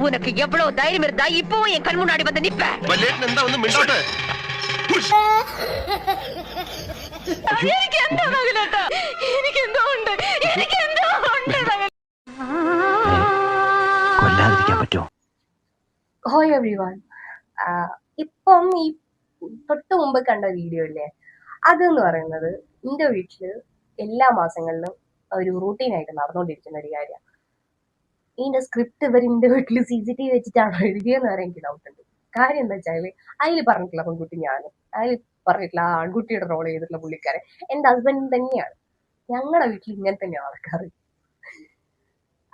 உனக்கு எவ்வளவு தைரியம் இருந்தா இப்பவும் என் கண் முன்னாடி வந்து நிப்ப. എനിക്ക് എന്തോ നഗലേട്ടാ, എനിക്ക് എന്തോ ഉണ്ട്, എനിക്ക് എന്തോ ഉണ്ട്. കൊല്ലാതിരിക്കാൻ പറ്റുമോ? Hi everyone. ഇപ്പം ഈ തൊട്ട് മുമ്പ് കണ്ട വീഡിയോ ഇല്ലേ, അതെന്ന് പറയുന്നത് എൻ്റെ വീട്ടില് എല്ലാ മാസങ്ങളിലും ഒരു റൂട്ടീനായിട്ട് നടന്നുകൊണ്ടിരിക്കുന്ന ഒരു കാര്യമാണ്. ഇതിന്റെ സ്ക്രിപ്റ്റ് ഇവർ എൻ്റെ വീട്ടിൽ CCTV വെച്ചിട്ടാണ് എഴുതിയെന്ന് വരെ എനിക്ക് ഡൗട്ട് ഉണ്ട്. കാര്യം എന്താ വെച്ചാൽ അതിൽ പറഞ്ഞിട്ടുള്ള പെൺകുട്ടി ഞാനും, അതിൽ പറഞ്ഞിട്ടുള്ള ആ ആൺകുട്ടിയുടെ റോൾ ചെയ്തിട്ടുള്ള പുള്ളിക്കാരൻ എൻ്റെ ഹസ്ബൻഡ് തന്നെയാണ്. ഞങ്ങളുടെ വീട്ടിൽ ഇങ്ങനെ തന്നെയാണ് നടക്കാറ്.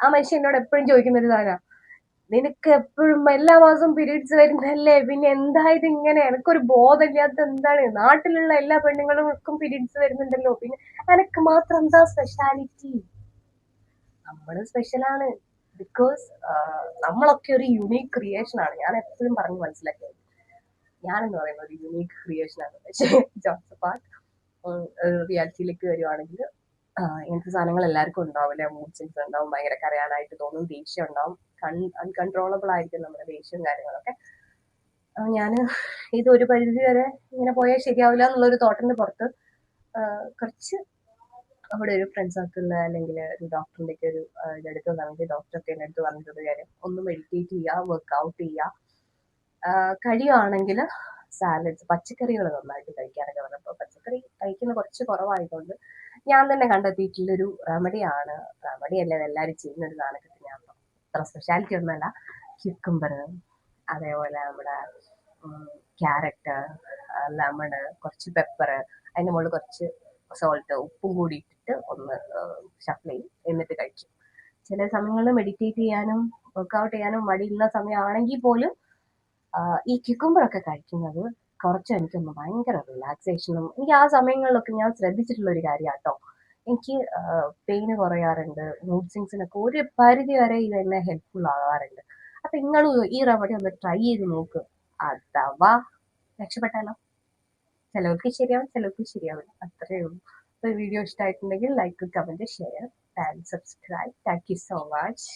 ആ മനുഷ്യൻ എന്നോട് എപ്പോഴും ചോദിക്കുന്ന ഒരു സാധനം, നിനക്ക് എപ്പോഴും എല്ലാ മാസവും പീരീഡ്സ് വരുന്നല്ലേ, പിന്നെ എന്തായത് ഇങ്ങനെ, എനിക്കൊരു ബോധമില്ലാത്ത എന്താണ്, നാട്ടിലുള്ള എല്ലാ പെണ്ണുങ്ങൾക്കും പീരീഡ്സ് വരുന്നുണ്ടല്ലോ, പിന്നെ എനക്ക് മാത്രം എന്താ സ്പെഷ്യാലിറ്റി? നമ്മള് സ്പെഷ്യലാണ് ബിക്കോസ് നമ്മളൊക്കെ ഒരു യുണീക്ക് ക്രിയേഷൻ ആണ്. ഞാൻ എപ്പോഴും പറഞ്ഞ് മനസ്സിലാക്കിയത് ഞാനെന്ന് പറയുന്ന ഒരു യുണീക്ക് ക്രിയേഷൻ ആണ്. പക്ഷേ ജോസഫാട്ട് റിയാലിറ്റിയിലേക്ക് വരുവാണെങ്കിൽ ഇങ്ങനത്തെ സാധനങ്ങൾ എല്ലാവർക്കും ഉണ്ടാവില്ല. മൂഡ് സ്വിങ്സ് ഉണ്ടാവും, ഭയങ്കര കരയാനായിട്ട് തോന്നും, ദേഷ്യം ഉണ്ടാവും, അൺകൺട്രോളബിൾ ആയിരിക്കും നമ്മുടെ ദേഷ്യവും കാര്യങ്ങളൊക്കെ. ഞാൻ ഇത് ഒരു പരിധി വരെ ഇങ്ങനെ പോയാൽ ശരിയാവില്ല എന്നുള്ളൊരു തോട്ടിന്റെ പുറത്ത് കുറച്ച് അവിടെ ഒരു ഫ്രണ്ട് സർക്കിളിൽ അല്ലെങ്കിൽ ഒരു ഡോക്ടറിൻ്റെ ഒക്കെ ഒരു ഇതെടുത്ത് പറഞ്ഞിട്ട് ഡോക്ടറൊക്കെ എൻ്റെ അടുത്ത് പറഞ്ഞിട്ടൊരു കാര്യം, ഒന്ന് മെഡിറ്റേറ്റ് ചെയ്യുക, വർക്ക്ഔട്ട് ചെയ്യുക, കഴിയുകയാണെങ്കിൽ സാലഡ്സ്, പച്ചക്കറികൾ നന്നായിട്ട് കഴിക്കാനൊക്കെ പറഞ്ഞപ്പോൾ പച്ചക്കറി കഴിക്കുന്ന കുറച്ച് കുറവായതുകൊണ്ട് ഞാൻ തന്നെ കണ്ടെത്തിയിട്ടുള്ളൊരു റെമഡിയാണ്. റെമഡി അല്ലേ, എല്ലാവരും ചെയ്യുന്ന ഒരു സാധനമൊക്കെ ഞാൻ അത്ര സ്പെഷ്യാലിറ്റി ഒന്നുമല്ല. ക്യുക്കമ്പർ, അതേപോലെ നമ്മുടെ ക്യാരറ്റ്, ലെമണ്, കുറച്ച് പെപ്പർ, അതിൻ്റെ മുകളിൽ കുറച്ച് സോൾട്ട്, ഉപ്പും കൂടി ഇട്ടിട്ട് ഒന്ന് ഷഫിൾ ചെയ്യും, എന്നിട്ട് കഴിക്കും. ചില സമയങ്ങളിൽ മെഡിറ്റേറ്റ് ചെയ്യാനും വർക്ക്ഔട്ട് ചെയ്യാനും മടിയുള്ള സമയമാണെങ്കിൽ പോലും ഈ ക്യുക്കമ്പറൊക്കെ കഴിക്കുന്നത് കുറച്ച് എനിക്കൊന്ന് ഭയങ്കര റിലാക്സേഷനും, എനിക്ക് ആ സമയങ്ങളിലൊക്കെ ഞാൻ ശ്രദ്ധിച്ചിട്ടുള്ള ഒരു കാര്യമാണ് കേട്ടോ. എനിക്ക് പെയിന് കുറയാറുണ്ട്, മൂഡ് സ്വിങ്സിനൊക്കെ ഒരു പരിധി വരെ ഇത് എന്നെ ഹെൽപ്ഫുൾ ആകാറുണ്ട്. അപ്പം നിങ്ങൾ ഈ റെമഡി ഒന്ന് ട്രൈ ചെയ്ത് നോക്ക്, അഥവാ രക്ഷപ്പെട്ടാലോ. ചിലവർക്ക് ശരിയാവും, ചിലവർക്ക് ശരിയാവില്ല, അത്രയേ ഉള്ളൂ. അപ്പോൾ വീഡിയോ ഇഷ്ടമായിട്ടുണ്ടെങ്കിൽ like, comment, share and subscribe. Thank you so much.